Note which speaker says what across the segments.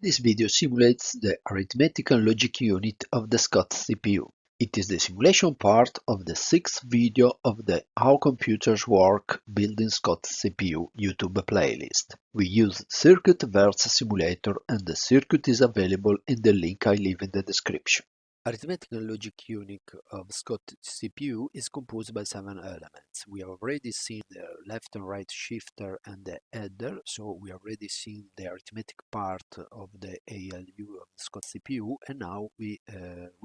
Speaker 1: This video simulates the arithmetic and logic unit of the SCOT CPU. It is the simulation part of the sixth video of the How Computers Work Building SCOT CPU YouTube playlist. We use Circuit Verse Simulator and the circuit is available in the link I leave in the description. Arithmetic and logic unit of SCOT CPU is composed by 7 elements. We have already seen the left and right shifter and the header, so we have already seen the arithmetic part of the ALU of the SCOT CPU, and now we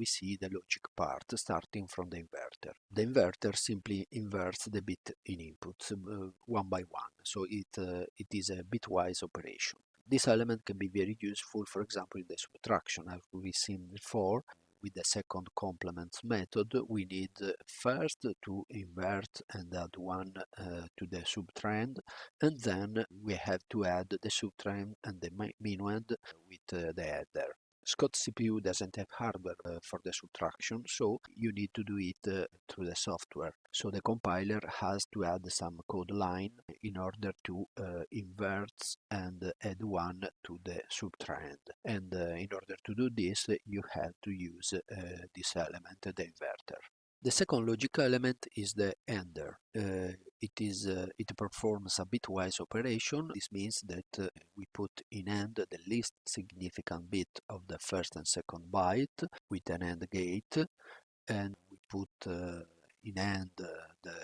Speaker 1: see the logic part starting from the inverter. The inverter simply inverts the bit in inputs one by one, so it is a bitwise operation. This element can be very useful, for example, in the subtraction, as we've seen before. With the second complement method, we need first to invert and add 1 to the subtrahend, and then we have to add the subtrahend and the minuend with the header. SCOT CPU doesn't have hardware for the subtraction, so you need to do it through the software. So the compiler has to add some code line in order to invert and add 1 to the subtrahend. And in order to do this, you have to use this element, the inverter. The second logic element is the ANDer. It performs a bitwise operation. This means that we put in AND the least significant bit of the first and second byte with an AND gate, and we put in AND the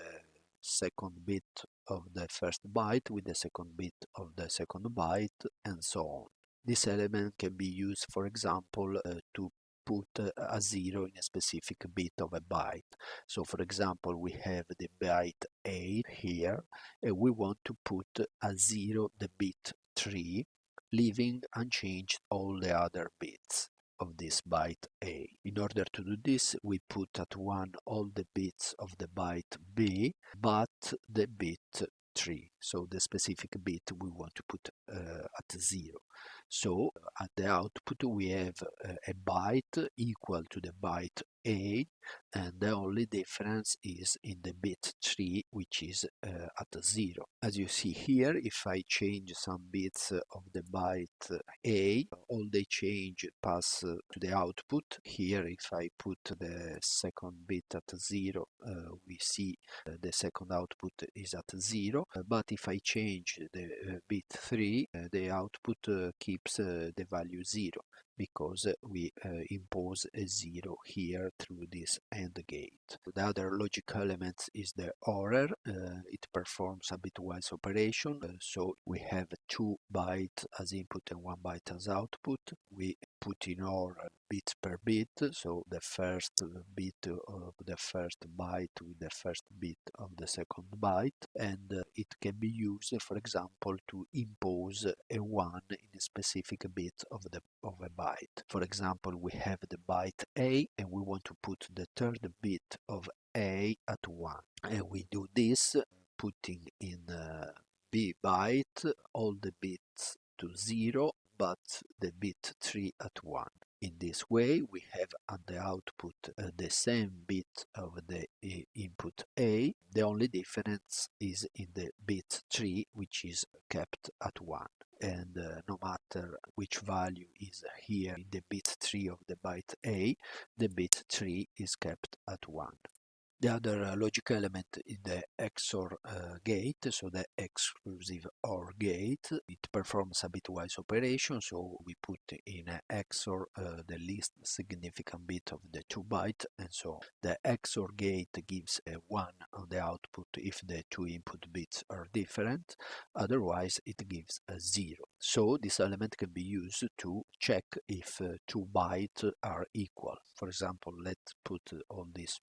Speaker 1: second bit of the first byte with the second bit of the second byte, and so on. This element can be used, for example, to put a 0 in a specific bit of a byte. So for example, we have the byte 8 here, and we want to put a 0 the bit 3, leaving unchanged all the other bits of this byte A. In order to do this, we put at 1 all the bits of the byte B, but the bit 3, so the specific bit we want to put at 0. So at the output we have a byte equal to the byte A, and the only difference is in the bit 3, which is at 0. As you see here, if I change some bits of the byte A, all they change pass to the output. Here, if I put the second bit at 0, we see the second output is at 0, but if I change the bit 3, the output keeps the value 0, because we impose a 0 here through this AND gate. The other logic element is the OR. It performs a bitwise operation, so we have 2 bytes as input and 1 byte as output. We put in OR bit per bit, so the first bit of the first byte with the first bit of the second byte, and it can be used, for example, to impose a 1 in a specific bit of a byte. For example, we have the byte A and we want to put the third bit of A at 1, and we do this putting in B byte all the bits to 0 but the bit 3 at 1. In this way, we have at the output the same bit of the input A. The only difference is in the bit 3, which is kept at 1. And no matter which value is here in the bit 3 of the byte A, the bit 3 is kept at 1. The other logic element is the XOR gate, so the exclusive OR gate. It performs a bitwise operation, so we put in XOR the least significant bit of the 2 byte, and so on. The XOR gate gives a 1 on the output if the 2 input bits are different, otherwise it gives a 0. So this element can be used to check if 2 bytes are equal. For example, let's put all these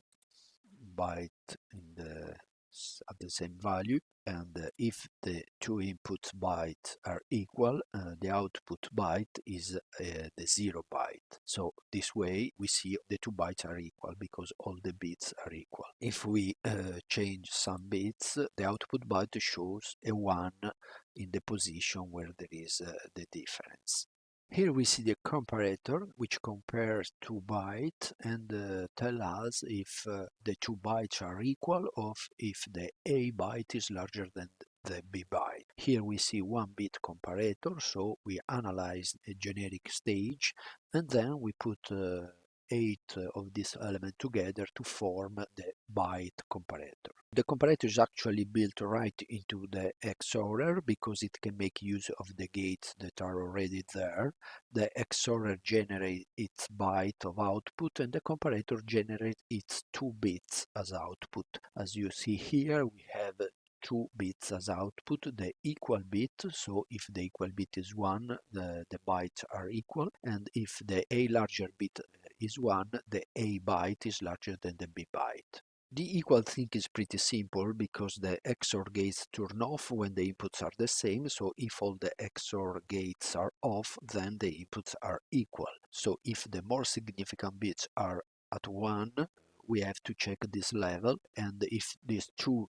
Speaker 1: byte at the same value, and if the 2 input bytes are equal, the output byte is the 0 byte. So this way we see the 2 bytes are equal because all the bits are equal. If we change some bits, the output byte shows a 1 in the position where there is the difference. Here we see the comparator, which compares 2 bytes and tell us if the 2 bytes are equal or if the A byte is larger than the B byte. Here we see 1-bit comparator, so we analyze a generic stage and then we put 8 of these elements together to form the byte comparator. The comparator is actually built right into the XOR because it can make use of the gates that are already there. The XOR generates its byte of output and the comparator generates its 2 bits as output. As you see here, we have 2 bits as output, the equal bit, so if the equal bit is 1, the bytes are equal, and if the A larger bit is 1, the A byte is larger than the B byte. The equal thing is pretty simple because the XOR gates turn off when the inputs are the same, so if all the XOR gates are off, then the inputs are equal. So if the more significant bits are at 1, we have to check this level, and if these 2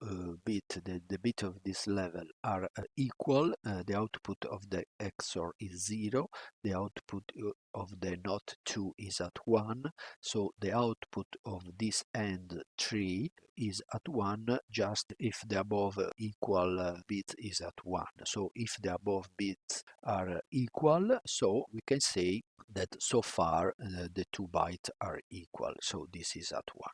Speaker 1: bits, the bit of this level are equal, the output of the XOR is 0, the output of the not 2 is at 1, so the output of this AND 3 is at 1 just if the above equal bit is at 1. So if the above bits are equal, so we can say that so far the 2 bytes are equal, so this is at 1.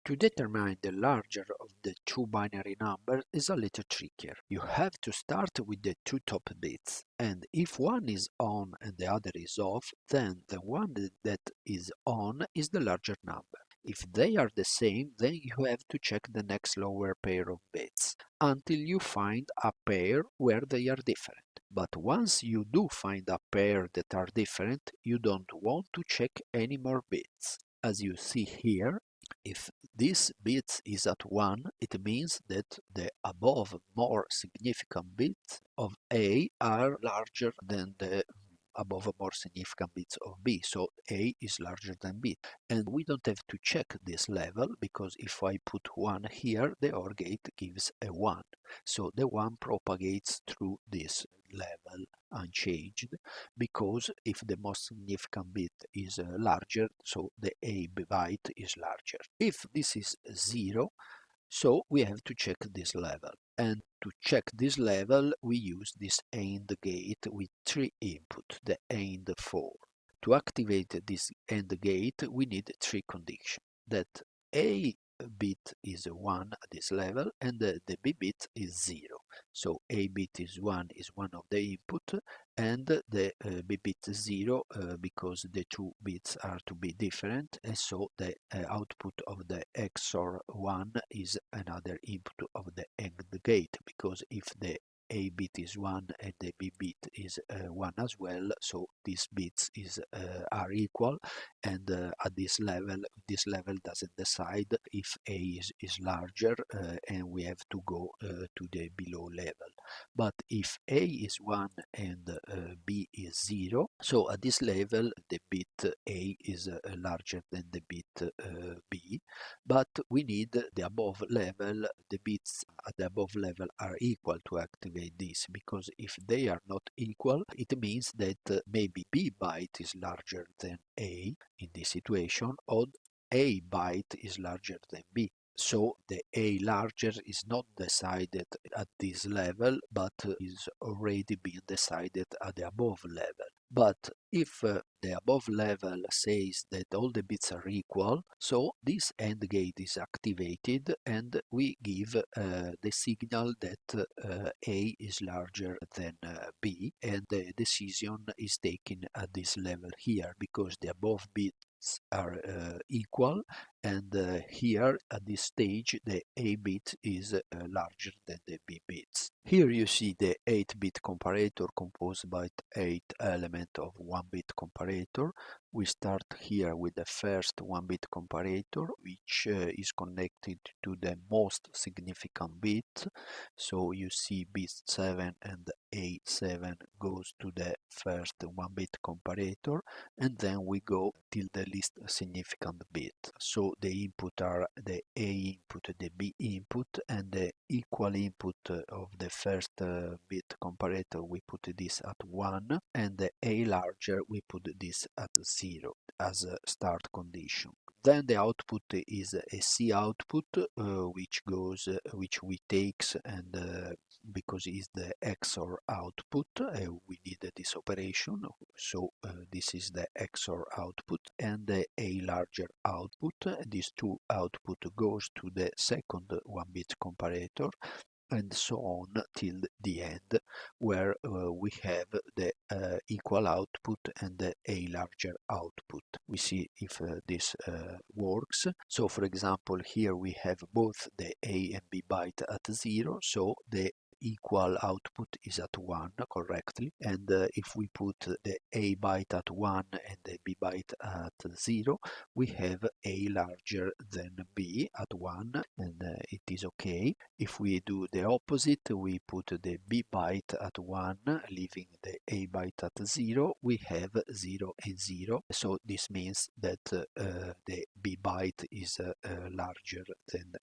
Speaker 1: To determine the larger of the 2 binary numbers is a little trickier. You have to start with the 2 top bits, and if one is on and the other is off, then the one that is on is the larger number. If they are the same, then you have to check the next lower pair of bits until you find a pair where they are different. But once you do find a pair that are different, you don't want to check any more bits. As you see here, if this bit is at 1, it means that the above more significant bits of A are larger than the above more significant bits of B, so A is larger than B. And we don't have to check this level because if I put 1 here, the OR gate gives a 1. So the 1 propagates through this level unchanged, because if the most significant bit is larger, so the A byte is larger. If this is 0, so we have to check this level. And to check this level, we use this AND gate with 3 inputs, the AND 4. To activate this AND gate, we need 3 conditions. That A bit is 1 at this level and the B bit is 0. So A bit is 1 of the input and the B bit is 0 because the 2 bits are to be different, and so the output of the XOR 1 is another input of the AND gate, because if the A bit is 1 and the B bit is 1 as well, so these bits are equal, and at this level doesn't decide if A is larger and we have to go to the below level. But if A is 1 and B is 0, so at this level the bit A is larger than the bit B, but we need the above level, the bits at the above level are equal to activate this, because if they are not equal, it means that maybe B byte is larger than A in this situation, or A byte is larger than B. So the A larger is not decided at this level, but is already being decided at the above level. But if the above level says that all the bits are equal, so this AND gate is activated and we give the signal that A is larger than B, and the decision is taken at this level here because the above bits are equal, and here at this stage the A bit is larger than the B bits. Here you see the 8-bit comparator composed by 8 elements of 1-bit comparator. We start here with the first 1-bit comparator, which is connected to the most significant bit. So you see bit 7 and A7 goes to the first 1-bit comparator, and then we go till the least significant bit. So the input are the A input, the B input, and the equal input of the first bit comparator, we put this at 1, and the A larger we put this at 0 as a start condition. Then the output is a C output, which we takes and because it's the XOR output, we need this operation. So this is the XOR output and the A larger output. These two output goes to the second 1-bit comparator, and so on till the end, where we have the equal output and the A larger output. We see if this works. So for example, here we have both the A and B byte at 0, so the equal output is at 1 correctly, and if we put the A byte at 1 and the B byte at 0, we have A larger than B at 1, and it is okay. If we do the opposite, we put the B byte at 1, leaving the A byte at 0, we have 0 and 0. So this means that the B byte is larger than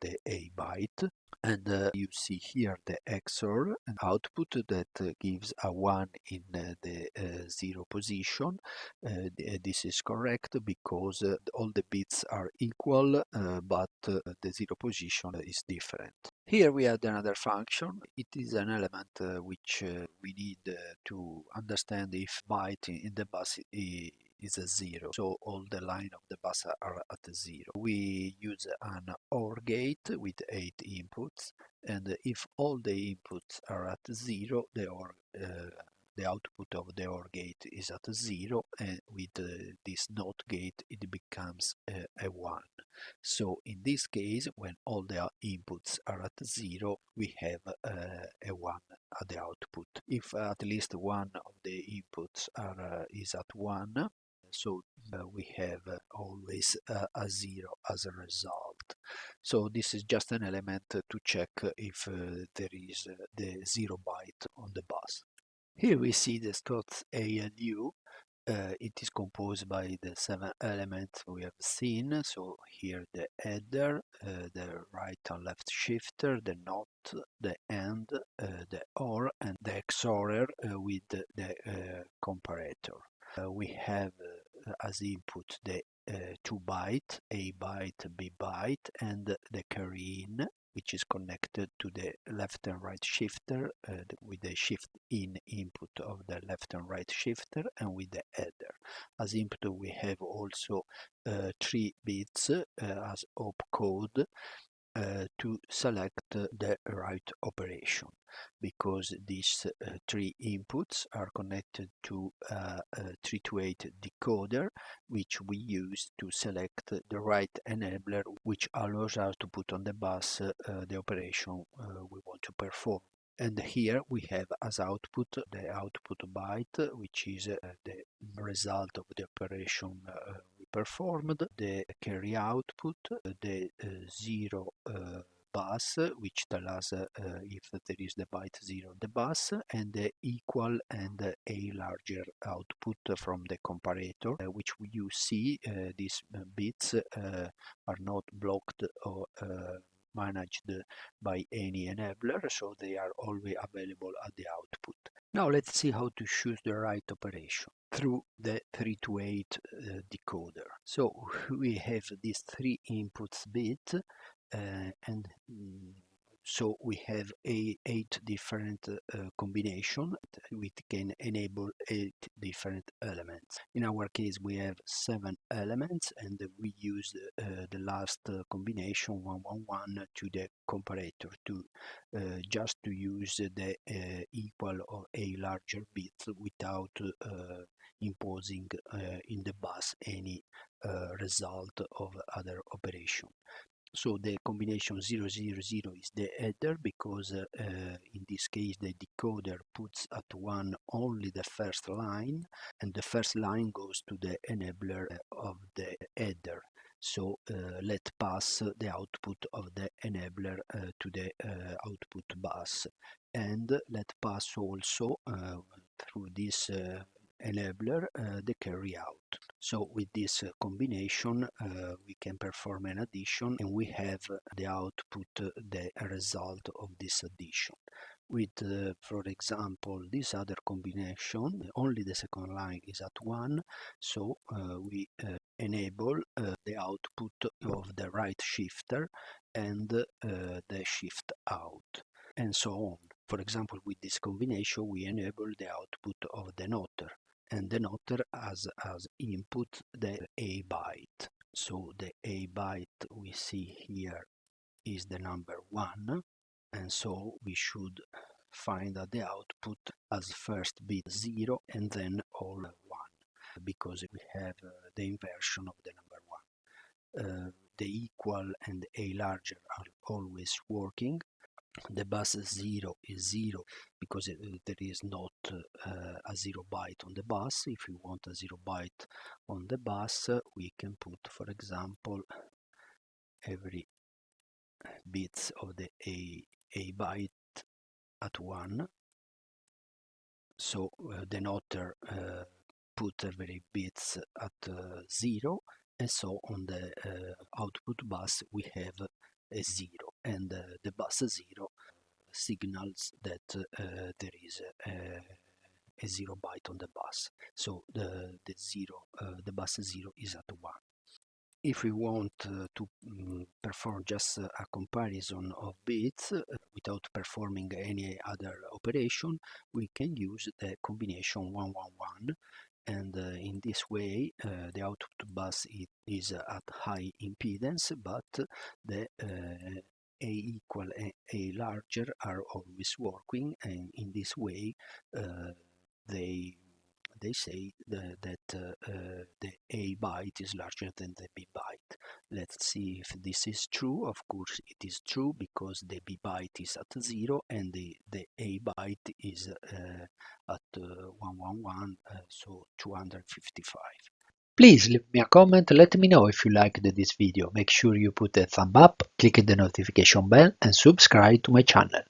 Speaker 1: the A byte. And you see here the XOR output that gives a 1 in the 0 position. This is correct because all the bits are equal, but the 0 position is different. Here we add another function. It is an element which we need to understand if byte in the bus is a 0, so all the line of the bus are at 0. We use an OR gate with 8 inputs, and if all the inputs are at 0, the output of the OR gate is at 0, and with this NOT gate it becomes a 1. So in this case, when all the inputs are at 0, we have a 1 at the output. If at least one of the inputs is at 1, so we have always a 0 as a result. So this is just an element to check if there is the 0 byte on the bus. Here we see the Scott's ALU. It is composed by the 7 elements we have seen. So here the header, the right and left shifter, the NOT, the AND, the OR, and the XORer with the comparator. We have as input the 2 byte, A byte, B byte, and the carry in, which is connected to the left and right shifter with the shift in input of the left and right shifter, and with the header. As input we have also 3 bits as opcode to select the right operation, because these 3 inputs are connected to a 3 to 8 decoder, which we use to select the right enabler, which allows us to put on the bus the operation we want to perform. And here we have as output the output byte, which is the result of the operation we performed, the carry output, the 0 bus, which tell us if there is the byte 0 on the bus, and the equal and A larger output from the comparator, which you see these bits are not blocked or managed by any enabler, so they are always available at the output. Now let's see how to choose the right operation through the 3 to 8 decoder. So we have these 3 inputs bit, and so we have 8 different combinations. We can enable 8 different elements. In our case, we have 7 elements, and we use the last combination 111 to the comparator to just to use the equal or A larger bits without imposing in the bus any result of other operation. So the combination 000 is the header, because in this case the decoder puts at 1 only the first line, and the first line goes to the enabler of the header. So let pass the output of the enabler to the output bus, and let pass also through this enabler the carry out. So with this combination we can perform an addition, and we have the output, the result of this addition. With, for example, this other combination, only the second line is at 1, so we enable the output of the right shifter and the shift out, and so on. For example, with this combination, we enable the output of the noter, and the noter has as input the A byte. So the A byte we see here is the number 1, and so we should find that the output as first bit 0 and then all 1, because we have the inversion of the number 1. The equal and A larger are always working. The bus 0 is 0 because there is not a 0 byte on the bus. If we want a 0 byte on the bus, we can put, for example, every bits of the A byte at 1. So the noter put every bits at 0, and so on the output bus we have a 0, and the bus 0 signals that there is a 0 byte on the bus. So the bus 0 is at 1. If we want to perform just a comparison of bits without performing any other operation, we can use the combination 111, and in this way the output bus is at high impedance, but the A equal and A larger are always working, and in this way they say that the A byte is larger than the B byte. Let's see if this is true. Of course it is true, because the B byte is at 0 and the A byte is at 111, so 255. Please leave me a comment, let me know if you liked this video. Make sure you put a thumb up, click the notification bell and subscribe to my channel.